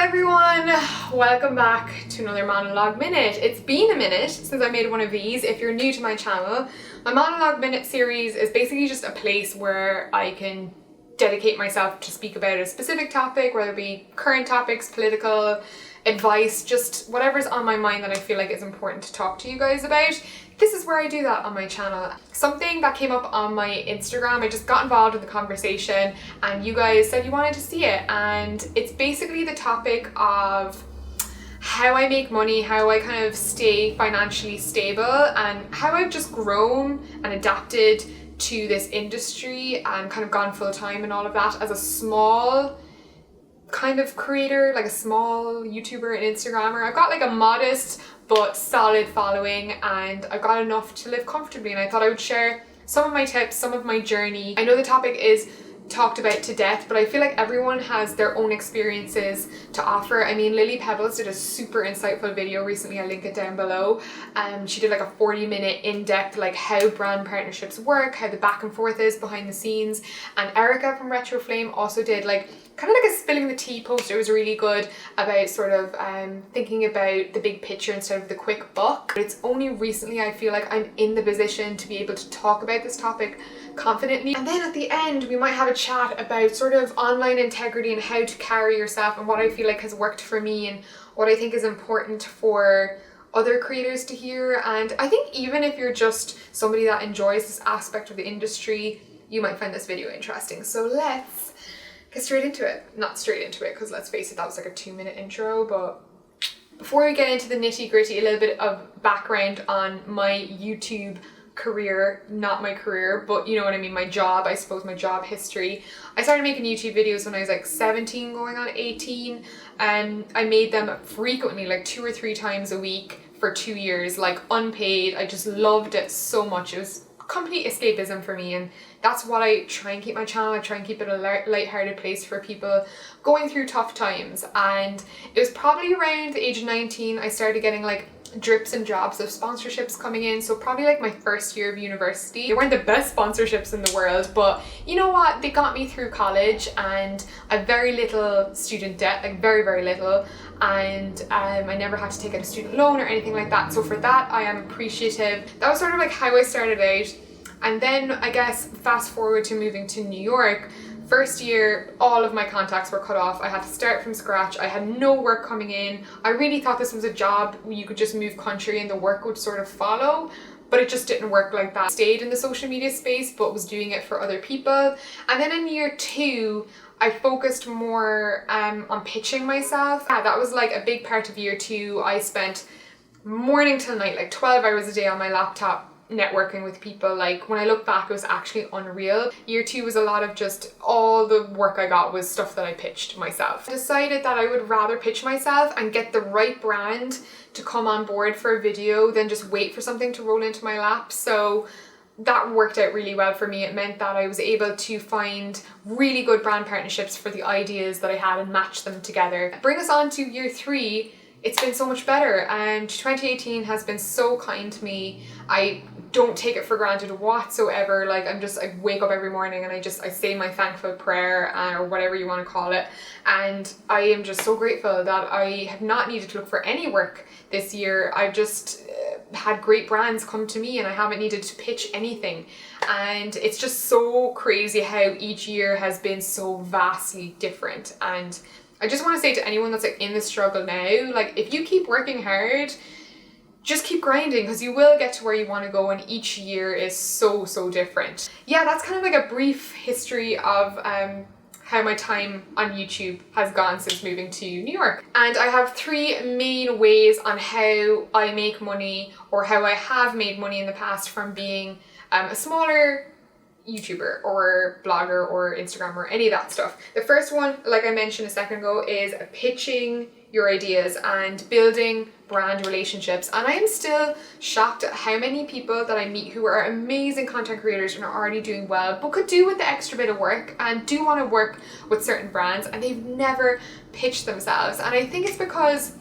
everyone, welcome back to another monologue minute. It's been a minute since I made one of these. If you're new to my channel, my monologue minute series is basically just a place where I can dedicate myself to speak about a specific topic, whether it be current topics, political advice, just whatever's on my mind that I feel like is important to talk to you guys about. This is where I do that on my channel. Something that came up on my Instagram, I just got involved in the conversation and you guys said you wanted to see it, and it's basically the topic of how I make money, how I kind of stay financially stable, and how I've just grown and adapted to this industry and kind of gone full time and all of that as a small kind of creator, like a small YouTuber and Instagrammer. I've got like a modest but solid following and I've got enough to live comfortably, and I thought I would share some of my tips, some of my journey. I know the topic is talked about to death, but I feel like everyone has their own experiences to offer. I mean, Lily Pebbles did a super insightful video recently, I'll link it down below. She did like a 40-minute in-depth like how brand partnerships work, how the back and forth is behind the scenes, and Erica from Retro Flame also did like kind of like a spilling the tea post. It was really good about sort of thinking about the big picture instead of the quick buck. But it's only recently I feel like I'm in the position to be able to talk about this topic confidently. And then at the end we might have a chat about sort of online integrity and how to carry yourself, and what I feel like has worked for me and what I think is important for other creators to hear. And I think even if you're just somebody that enjoys this aspect of the industry, you might find this video interesting. So let's get straight into it. Not straight into it, because let's face it, that was like a 2-minute intro. But before we get into the nitty gritty, a little bit of background on my YouTube career, not my career, but you know what I mean, my job, I suppose, my job history. I started making YouTube videos when I was like 17 going on 18, and I made them frequently, like 2 or 3 times a week for 2 years, like unpaid. I just loved it so much. It was complete escapism for me, and that's what I try and keep my channel. I try and keep it a light-hearted place for people going through tough times. And it was probably around the age of 19 I started getting like drips and jobs of sponsorships coming in. So probably like my first year of university. They weren't the best sponsorships in the world, but you know what, they got me through college, and I have very little student debt, like very, very little. And I never had to take out a student loan or anything like that. So for that, I am appreciative. That was sort of like how I started out. And then I guess fast forward to moving to New York. First year, all of my contacts were cut off. I had to start from scratch. I had no work coming in. I really thought this was a job where you could just move country and the work would sort of follow, but it just didn't work like that. Stayed in the social media space, but was doing it for other people. And then in year 2, I focused more on pitching myself. Yeah, that was like a big part of year 2. I spent morning till night, like 12 hours a day on my laptop, networking with people. Like when I look back, it was actually unreal. Year 2 was a lot of just all the work I got was stuff that I pitched myself. I decided that I would rather pitch myself and get the right brand to come on board for a video than just wait for something to roll into my lap. So that worked out really well for me. It meant that I was able to find really good brand partnerships for the ideas that I had and match them together. Bring us on to year 3. It's been so much better, and 2018 has been so kind to me. I don't take it for granted whatsoever. Like I wake up every morning and I say my thankful prayer, or whatever you want to call it, and I am just so grateful that I have not needed to look for any work this year. I've just had great brands come to me and I haven't needed to pitch anything, and it's just so crazy how each year has been so vastly different. And I just want to say to anyone that's like in the struggle now, like if you keep working hard, just keep grinding, because you will get to where you want to go, and each year is so different. Yeah, that's kind of like a brief history of how my time on YouTube has gone since moving to New York. And I have 3 main ways on how I make money, or how I have made money in the past from being a smaller YouTuber or blogger or Instagrammer or any of that stuff. The first one, like I mentioned a second ago, is pitching your ideas and building brand relationships. And I am still shocked at how many people that I meet who are amazing content creators and are already doing well, but could do with the extra bit of work and do want to work with certain brands, and they've never pitched themselves. And I think it's because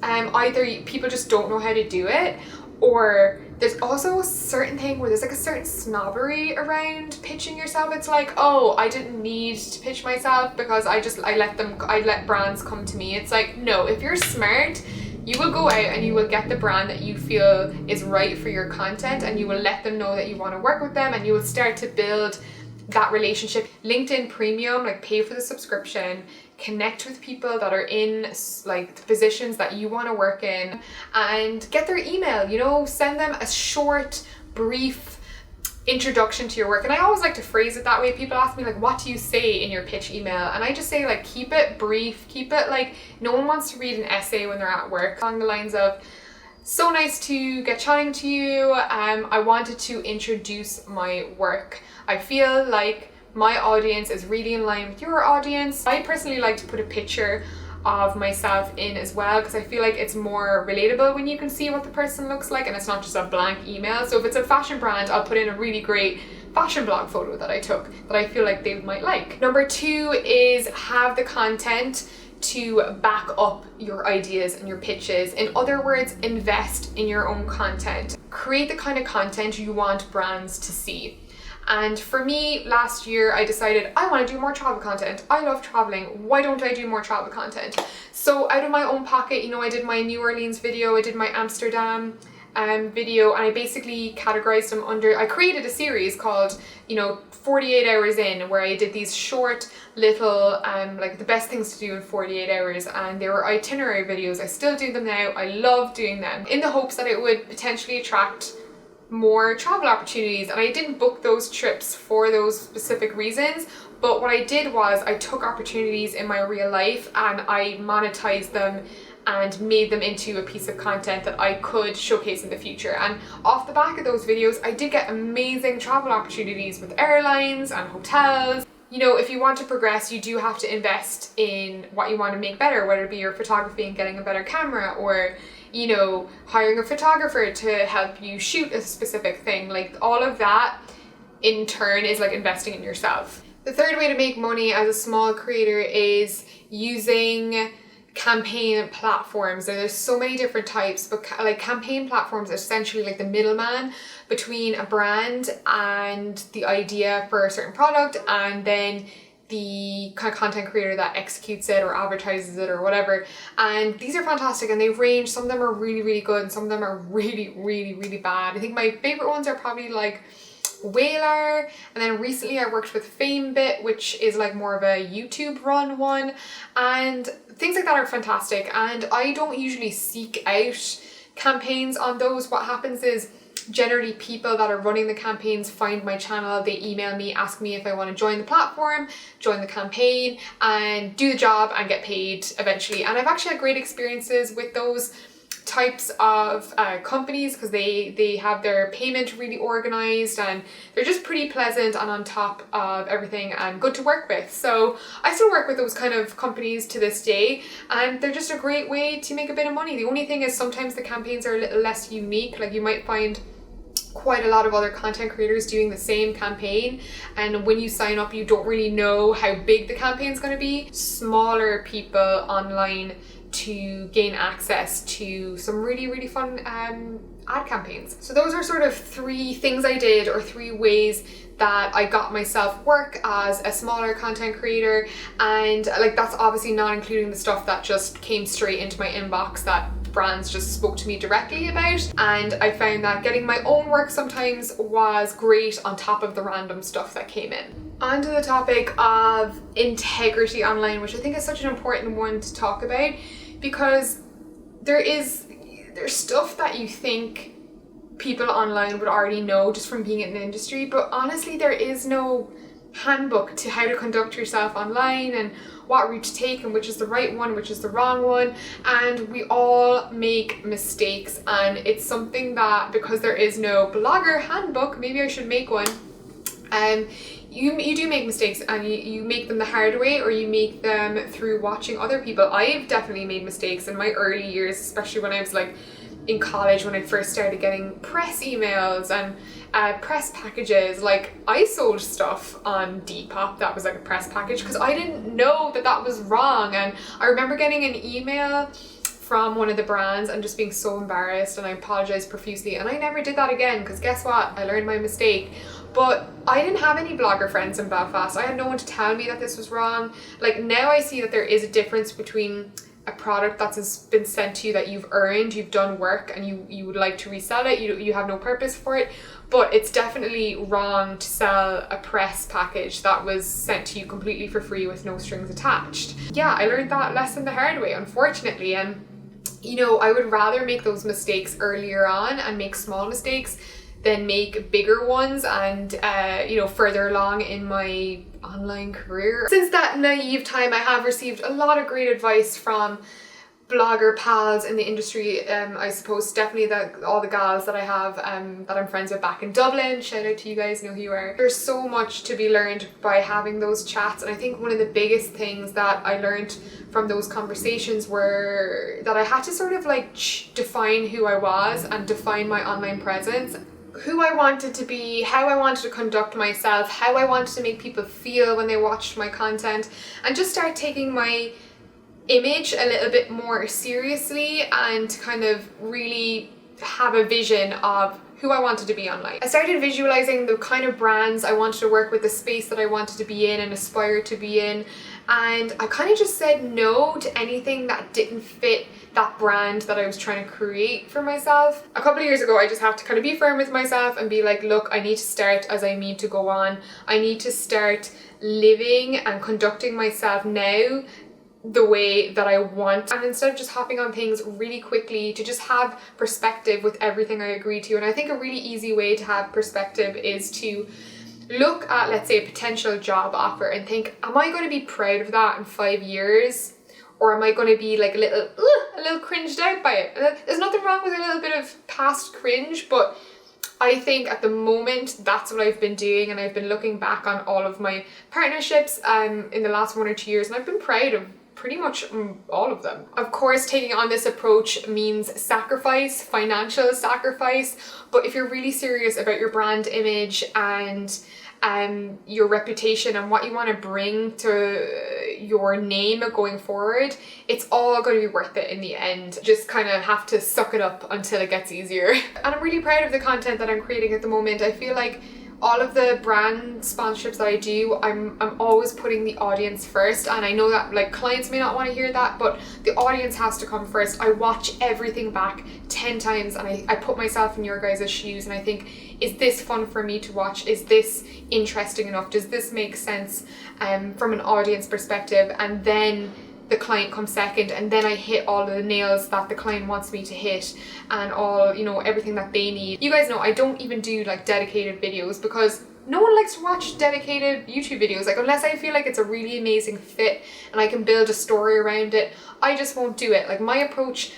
either people just don't know how to do it, or There's also a certain thing where there's like a certain snobbery around pitching yourself. It's like, oh, I didn't need to pitch myself because I let brands come to me. It's like, no, if you're smart, you will go out and you will get the brand that you feel is right for your content, and you will let them know that you want to work with them, and you will start to build that relationship. LinkedIn Premium, like pay for the subscription, connect with people that are in like the positions that you want to work in, and get their email, you know, send them a short, brief introduction to your work. And I always like to phrase it that way. People ask me like, what do you say in your pitch email? And I just say like, keep it brief, keep it like, no one wants to read an essay when they're at work. Along the lines of, so nice to get chatting to you. I wanted to introduce my work. I feel like my audience is really in line with your audience. I personally like to put a picture of myself in as well, because I feel like it's more relatable when you can see what the person looks like and it's not just a blank email. So if it's a fashion brand, I'll put in a really great fashion blog photo that I took that I feel like they might like. Number 2 is have the content to back up your ideas and your pitches. In other words, invest in your own content. Create the kind of content you want brands to see. And for me, last year, I decided I want to do more travel content. I love traveling. Why don't I do more travel content? So out of my own pocket, you know, I did my New Orleans video, I did my Amsterdam video, and I basically categorized them under, I created a series called, you know, 48 hours in, where I did these short little, like the best things to do in 48 hours. And they were itinerary videos. I still do them now. I love doing them in the hopes that it would potentially attract more travel opportunities. And I didn't book those trips for those specific reasons, but what I did was I took opportunities in my real life and I monetized them and made them into a piece of content that I could showcase in the future. And off the back of those videos, I did get amazing travel opportunities with airlines and hotels. You know, if you want to progress, you do have to invest in what you want to make better, whether it be your photography and getting a better camera, or, you know, hiring a photographer to help you shoot a specific thing. Like, all of that in turn is like investing in yourself. The third way to make money as a small creator is using campaign platforms. There's so many different types, but like campaign platforms are essentially like the middleman between a brand and the idea for a certain product, and then the kind of content creator that executes it or advertises it or whatever. And these are fantastic, and they range. Some of them are really, really good, and some of them are really, really, really bad. I think my favorite ones are probably like Whaler, and then recently I worked with FameBit, which is like more of a YouTube run one, and things like that are fantastic. And I don't usually seek out campaigns on those. What happens is generally people that are running the campaigns find my channel, they email me, ask me if I want to join the platform, join the campaign, and do the job and get paid eventually. And I've actually had great experiences with those types of companies, because they have their payment really organized and they're just pretty pleasant and on top of everything and good to work with. So I still work with those kind of companies to this day, and they're just a great way to make a bit of money. The only thing is sometimes the campaigns are a little less unique. Like, you might find quite a lot of other content creators doing the same campaign, and when you sign up you don't really know how big the campaign's going to be. Smaller people online to gain access to some really, really fun ad campaigns. So those are sort of 3 things I did, or 3 ways that I got myself work as a smaller content creator. And like, that's obviously not including the stuff that just came straight into my inbox that brands just spoke to me directly about. And I found that getting my own work sometimes was great on top of the random stuff that came in. On to the topic of integrity online, which I think is such an important one to talk about, because there's stuff that you think people online would already know just from being in the industry, but honestly there is no handbook to how to conduct yourself online and what route to take and which is the right one, which is the wrong one. And we all make mistakes, and it's something that, because there is no blogger handbook, maybe I should make one. You do make mistakes, and you make them the hard way, or you make them through watching other people. I've definitely made mistakes in my early years, especially when I was like in college, when I first started getting press emails and press packages. Like, I sold stuff on Depop that was like a press package because I didn't know that that was wrong. And I remember getting an email from one of the brands and just being so embarrassed, and I apologized profusely, and I never did that again because guess what? I learned my mistake. But I didn't have any blogger friends in Belfast. I had no one to tell me that this was wrong. Like, now I see that there is a difference between a product that's been sent to you that you've earned, you've done work, and you would like to resell it, you have no purpose for it. But it's definitely wrong to sell a press package that was sent to you completely for free with no strings attached. Yeah, I learned that lesson the hard way, unfortunately. And you know, I would rather make those mistakes earlier on and make small mistakes than make bigger ones and you know, further along in my online career. Since that naive time, I have received a lot of great advice from blogger pals in the industry. I suppose definitely all the gals that I have that I'm friends with back in Dublin. Shout out to you guys, know who you are. There's so much to be learned by having those chats, and I think one of the biggest things that I learned from those conversations were that I had to sort of like define who I was and define my online presence, who I wanted to be, how I wanted to conduct myself, how I wanted to make people feel when they watched my content, and just start taking my image a little bit more seriously and kind of really have a vision of who I wanted to be online. I started visualizing the kind of brands I wanted to work with, the space that I wanted to be in and aspire to be in, and I kind of just said no to anything that didn't fit that brand that I was trying to create for myself. A couple of years ago, I just had to kind of be firm with myself and be like, look, I need to start as I mean to go on. I need to start living and conducting myself now the way that I want, and instead of just hopping on things really quickly, to just have perspective with everything I agree to. And I think a really easy way to have perspective is to look at, let's say, a potential job offer and think, am I going to be proud of that in 5 years? Or am I going to be like a little cringed out by it? There's nothing wrong with a little bit of past cringe, but I think at the moment that's what I've been doing, and I've been looking back on all of my partnerships in the last 1 or 2 years, and I've been proud of pretty much all of them. Of course, taking on this approach means sacrifice, financial sacrifice, but if you're really serious about your brand image and your reputation and what you want to bring to your name going forward, it's all going to be worth it in the end. Just kind of have to suck it up until it gets easier. And I'm really proud of the content that I'm creating at the moment. I feel like all of the brand sponsorships that I do, I'm always putting the audience first, and I know that like clients may not want to hear that, but the audience has to come first. I watch everything back 10 times and I put myself in your guys' shoes, and I think, is this fun for me to watch? Is this interesting enough? Does this make sense from an audience perspective? And then the client comes second, and then I hit all of the nails that the client wants me to hit and all, you know, everything that they need. You guys know I don't even do like dedicated videos because no one likes to watch dedicated YouTube videos. Like, unless I feel like it's a really amazing fit and I can build a story around it, I just won't do it. Like, my approach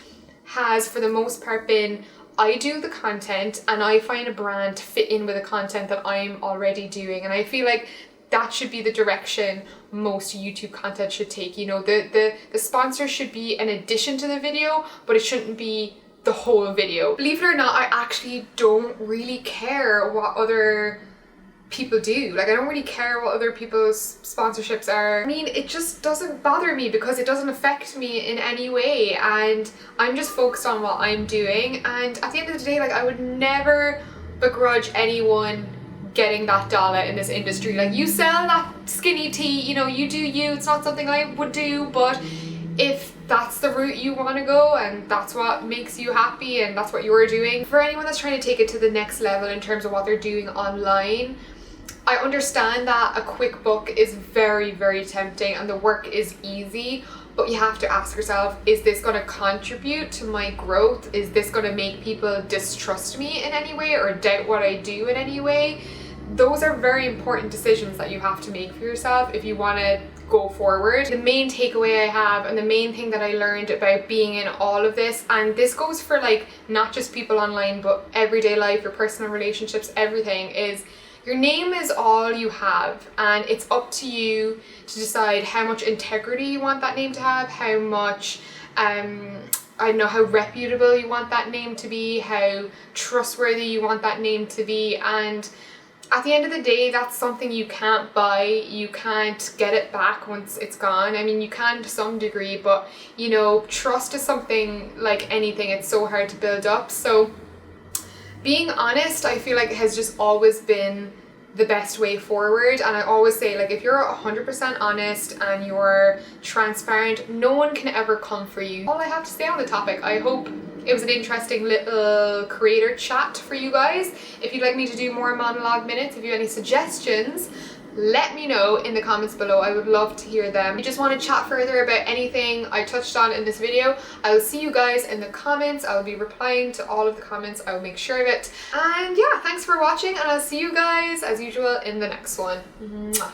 has for the most part been, I do the content and I find a brand to fit in with the content that I'm already doing, and I feel like that should be the direction most YouTube content should take. You know, the sponsor should be an addition to the video, but it shouldn't be the whole video. Believe it or not, I actually don't really care what other people do. Like, I don't really care what other people's sponsorships are. I mean, it just doesn't bother me because it doesn't affect me in any way, and I'm just focused on what I'm doing. And at the end of the day, like, I would never begrudge anyone getting that dollar in this industry. Like, you sell that skinny tea, you know, you do you. It's not something I would do, but if that's the route you want to go and that's what makes you happy and that's what you're doing. For anyone that's trying to take it to the next level in terms of what they're doing online, I understand that a quick book is very, very tempting and the work is easy, but you have to ask yourself, is this going to contribute to my growth? Is this going to make people distrust me in any way or doubt what I do in any way? Those are very important decisions that you have to make for yourself if you want to go forward. The main takeaway I have, and the main thing that I learned about being in all of this, and this goes for like not just people online but everyday life, your personal relationships, everything, is your name is all you have, and it's up to you to decide how much integrity you want that name to have, how much I don't know, how reputable you want that name to be, how trustworthy you want that name to be. And at the end of the day, that's something you can't buy. You can't get it back once it's gone. I mean, you can to some degree, but you know, trust is something like anything. It's so hard to build up. So being honest, I feel like it has just always been the best way forward. And I always say, like, if you're 100% honest and you're transparent, no one can ever come for you. All I have to say on the topic. I hope it was an interesting little creator chat for you guys. If you'd like me to do more monologue minutes, if you have any suggestions, let me know in the comments below. I would love to hear them. If you just want to chat further about anything I touched on in this video, I will see you guys in the comments. I will be replying to all of the comments. I will make sure of it. And yeah, thanks for watching, and I'll see you guys as usual in the next one. Mwah.